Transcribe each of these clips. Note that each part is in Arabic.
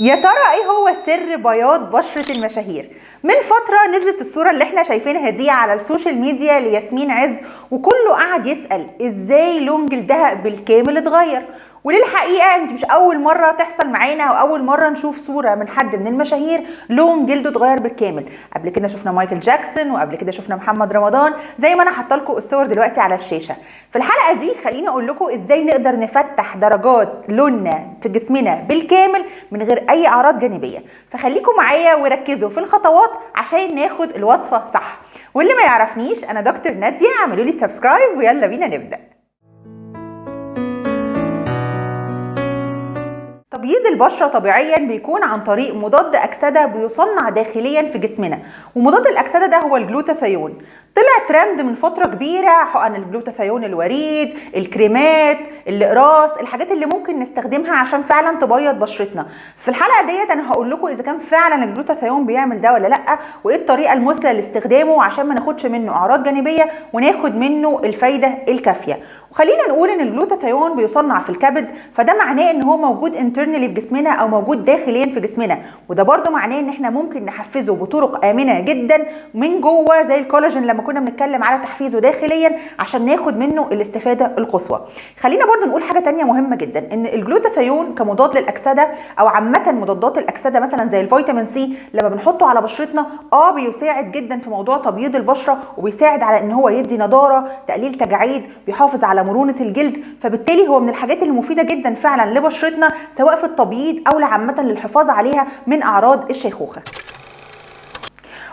يا ترى ايه هو سر بياض بشرة المشاهير؟ من فترة نزلت الصورة اللي احنا شايفينها دي على السوشيال ميديا لياسمين عز، وكله قعد يسأل ازاي لون جلدها بالكامل اتغير. وللحقيقة انت مش اول مرة تحصل معانا او اول مرة نشوف صورة من حد من المشاهير لون جلده اتغير بالكامل. قبل كده شفنا مايكل جاكسون، وقبل كده شفنا محمد رمضان، زي ما انا حاطه لكم الصور دلوقتي على الشاشة. في الحلقة دي خليني اقول لكم ازاي نقدر نفتح درجات لوننا في جسمنا بالكامل من غير اي اعراض جانبية. فخليكم معايا وركزوا في الخطوات عشان ناخد الوصفة صح. واللي ما يعرفنيش، انا دكتور نادية، اعملوا لي سبسكرايب ويلا بينا نبدأ. تبييض البشرة طبيعيا بيكون عن طريق مضاد أكسدة بيصنع داخليا في جسمنا، ومضاد الأكسدة ده هو الجلوتاثيون. طلع ترند من فترة كبيرة حقن الجلوتاثيون الوريد، الكريمات، الإقراص، الحاجات اللي ممكن نستخدمها عشان فعلا تبيض بشرتنا. في الحلقة ديت أنا هقول لكم إذا كان فعلا الجلوتاثيون بيعمل ده ولا لأ، وإيه الطريقة المثلى لاستخدامه عشان ما ناخدش منه أعراض جانبية وناخد منه الفايدة الكافية. وخلينا نقول إن الجلوتاثيون بيصنع في الكبد، فده معناه إن هو موجود انترنالي في جسمنا او موجود داخليا في جسمنا، وده برضو معناه ان احنا ممكن نحفزه بطرق امنه جدا من جوه زي الكولاجين لما كنا بنتكلم على تحفيزه داخليا عشان ناخد منه الاستفاده القصوى. خلينا برضو نقول حاجه تانية مهمه جدا، ان الجلوتاثيون كمضاد للاكسده او عامه مضادات الاكسده مثلا زي الفيتامين سي لما بنحطه على بشرتنا بيساعد جدا في موضوع تبييض البشره، وبيساعد على ان هو يدي نضاره، تقليل تجاعيد، بيحافظ على مرونه الجلد. فبالتالي هو من الحاجات المفيده جدا فعلا لبشرتنا سواء في التبييض او عامه للحفاظ عليها من اعراض الشيخوخه.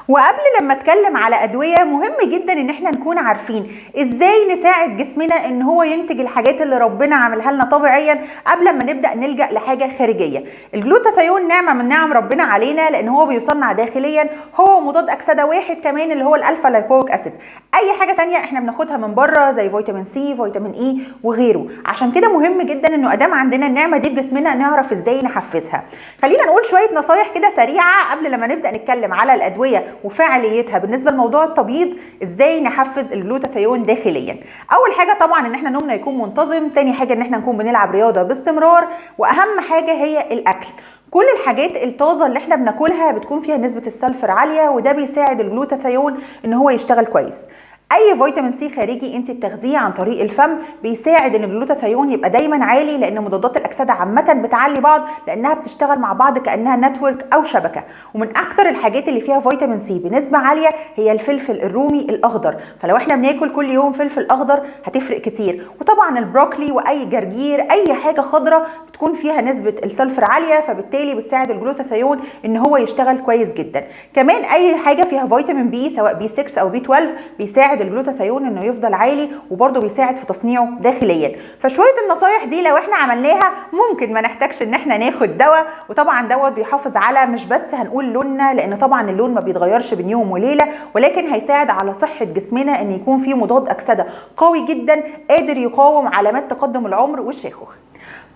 وقبل لما اتكلم على ادويه، مهم جدا ان احنا نكون عارفين ازاي نساعد جسمنا ان هو ينتج الحاجات اللي ربنا عاملها لنا طبيعيا قبل ما نبدا نلجا لحاجه خارجيه. الجلوتاثيون نعمه من نعم ربنا علينا، لان هو بيصنع داخليا، هو مضاد اكسده واحد كمان اللي هو الالفا لايبويك اسيد. اي حاجه تانية احنا بناخدها من بره زي فيتامين سي، فيتامين اي وغيره. عشان كده مهم جدا انه ادام عندنا النعمه دي في جسمنا نعرف ازاي نحفزها. خلينا نقول شويه نصايح كده سريعه قبل لما نبدا نتكلم على الادويه وفعاليتها بالنسبه لموضوع التبييض، ازاي نحفز الجلوتاثيون داخليا. اول حاجه طبعا ان احنا نومنا يكون منتظم، تاني حاجه ان احنا نكون بنلعب رياضه باستمرار، واهم حاجه هي الاكل. كل الحاجات الطازه اللي احنا بناكلها بتكون فيها نسبه السلفر عاليه، وده بيساعد الجلوتاثيون ان هو يشتغل كويس. اي فيتامين سي خارجي انت بتاخديه عن طريق الفم بيساعد ان الجلوتاثيون يبقى دايما عالي، لان مضادات الاكسده عامه بتعلي بعض لانها بتشتغل مع بعض كانها نتورك او شبكه. ومن اكتر الحاجات اللي فيها فيتامين سي بنسبه عاليه هي الفلفل الرومي الاخضر، فلو احنا بناكل كل يوم فلفل اخضر هتفرق كتير. وطبعا البروكلي واي جرجير، اي حاجه خضراء بتكون فيها نسبه السلفر عاليه، فبالتالي بتساعد الجلوتاثيون ان هو يشتغل كويس جدا. كمان اي حاجه فيها فيتامين بي سواء بي 6 او بي 12 بيساعد الجلوتاثيون انه يفضل عالي، وبرده بيساعد في تصنيعه داخليا. فشويه النصايح دي لو احنا عملناها ممكن ما نحتاجش ان احنا ناخد دواء. وطبعا دوت بيحافظ على مش بس هنقول لوننا، لان طبعا اللون ما بيتغيرش بين يوم وليله، ولكن هيساعد على صحه جسمنا ان يكون فيه مضاد اكسده قوي جدا قادر يقاوم علامات تقدم العمر والشيخوخه.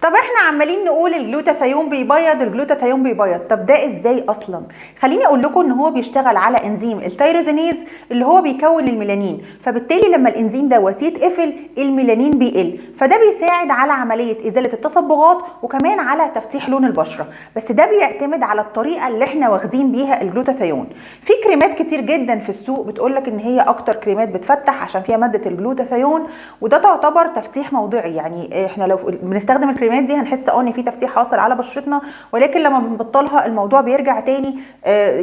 طب احنا عمالين نقول الجلوتاثيون بيبيض، الجلوتاثيون بيبيض، طب ده ازاي اصلا؟ خليني اقول لكم ان هو بيشتغل على انزيم التيروزينيز اللي هو بيكون الميلانين، فبالتالي لما الانزيم دوت يتقفل الميلانين بيقل، فده بيساعد على عمليه ازاله التصبغات وكمان على تفتيح لون البشره. بس ده بيعتمد على الطريقه اللي احنا واخدين بيها الجلوتاثيون. في كريمات كتير جدا في السوق بتقول لك ان هي اكتر كريمات بتفتح عشان فيها ماده الجلوتاثيون، وده تعتبر تفتيح موضعي. يعني احنا لو بنستخدم الكريمات دي هنحس ان في تفتيح حاصل على بشرتنا، ولكن لما بنبطلها الموضوع بيرجع تاني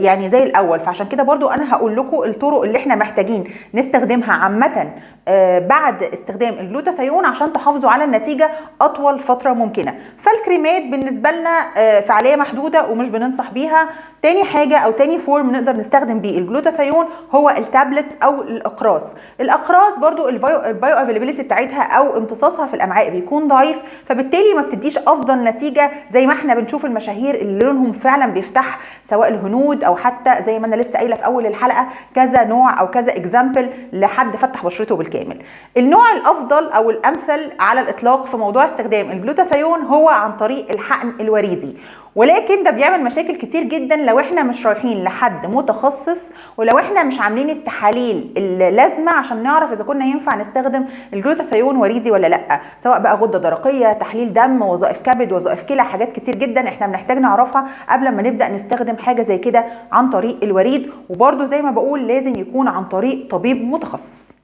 يعني زي الاول. فعشان كده برضو انا هقول لكم الطرق اللي احنا محتاجين نستخدمها عامه بعد استخدام الجلوتاثيون عشان تحافظوا على النتيجه اطول فتره ممكنه. فالكريمات بالنسبه لنا فعاليه محدوده ومش بننصح بيها. تاني حاجه او تاني فورم نقدر نستخدم بيه الجلوتاثيون هو التابلتس او الاقراص. الاقراص برضو البايو افيلابيلتي بتاعتها او امتصاصها في الامعاء بيكون ضعيف، فبالتالي ما بتديش افضل نتيجه زي ما احنا بنشوف المشاهير اللي لونهم فعلا بيفتح، سواء الهنود او حتى زي ما انا لسه قايله في اول الحلقه كذا نوع او كذا اكزامبل لحد فتح بشرته بالكامل. النوع الافضل او الامثل على الاطلاق في موضوع استخدام الجلوتاثيون هو عن طريق الحقن الوريدي. ولكن ده بيعمل مشاكل كتير جدا لو احنا مش رايحين لحد متخصص، ولو احنا مش عاملين التحاليل اللازمه عشان نعرف اذا كنا ينفع نستخدم الجلوتاثيون وريدي ولا لا، سواء بقى غده درقيه، تحليل دم، وظائف كبد، وظائف كلى، حاجات كتير جدا احنا بنحتاج نعرفها قبل ما نبدا نستخدم حاجه زي كده عن طريق الوريد. وبرده زي ما بقول لازم يكون عن طريق طبيب متخصص.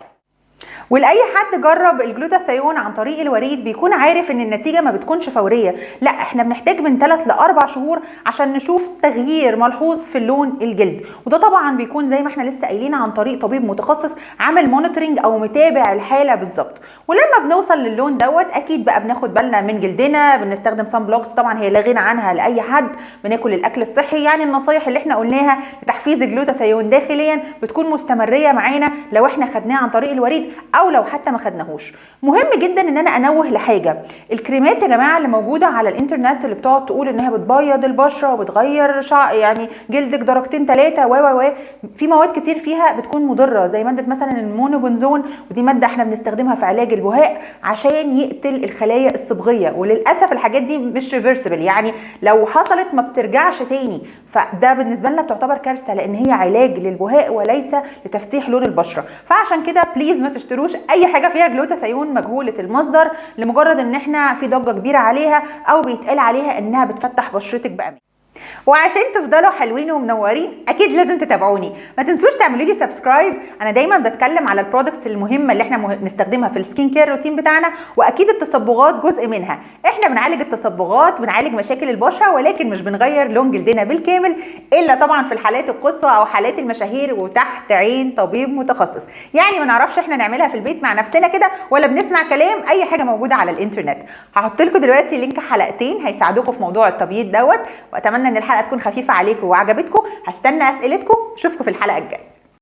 ولاي حد جرب الجلوتاثيون عن طريق الوريد بيكون عارف ان النتيجه ما بتكونش فوريه، لا احنا بنحتاج من 3 ل 4 شهور عشان نشوف تغيير ملحوظ في اللون الجلد، وده طبعا بيكون زي ما احنا لسه قايلين عن طريق طبيب متخصص عامل مونيتورنج او متابع الحاله بالظبط. ولما بنوصل للون دوت اكيد بقى بناخد بالنا من جلدنا، بنستخدم سان بلوكس طبعا هي لا غنى عنها لاي حد، بناكل الاكل الصحي، يعني النصايح اللي احنا قلناها لتحفيز الجلوتاثيون داخليا بتكون مستمريه معانا لو احنا خدناه عن طريق الوريد او لو حتى ما خدناهوش. مهم جدا ان انا انوه لحاجه، الكريمات يا جماعه اللي موجوده على الانترنت اللي بتقعد تقول انها بتبيض البشره وبتغير يعني جلدك درجتين 3 و في مواد كتير فيها بتكون مضره، زي ماده مثلا المونوبنزون، ودي ماده احنا بنستخدمها في علاج البهاء عشان يقتل الخلايا الصبغيه، وللاسف الحاجات دي مش ريفرسبل، يعني لو حصلت ما بترجعش تاني، فده بالنسبه لنا بتعتبر كارثه لان هي علاج للبهاء وليس لتفتيح لون البشره. فعشان كده بليز ما تشتروش اي حاجه فيها جلوتاثيون مجهوله المصدر لمجرد ان احنا في ضجه كبيره عليها او بيتقال عليها انها بتفتح بشرتك بامان. وعشان تفضلوا حلوين ومنورين اكيد لازم تتابعوني، ما تنسوش تعملوا لي سبسكرايب، انا دايما بتكلم على البرودكتس المهمه اللي احنا نستخدمها في السكين كير روتين بتاعنا، واكيد التصبغات جزء منها، احنا بنعالج التصبغات، بنعالج مشاكل البشره، ولكن مش بنغير لون جلدنا بالكامل الا طبعا في الحالات القصوى او حالات المشاهير وتحت عين طبيب متخصص، يعني ما نعرفش احنا نعملها في البيت مع نفسنا كده ولا بنسمع كلام اي حاجه موجوده على الانترنت. هحط لكم دلوقتي لينك حلقتين هيساعدوكم في موضوع التبييض دوت، واتمنى ان الحلقه تكون خفيفه عليكم وعجبتكم، هستنى اسئلتكم، اشوفكم في الحلقه الجايه.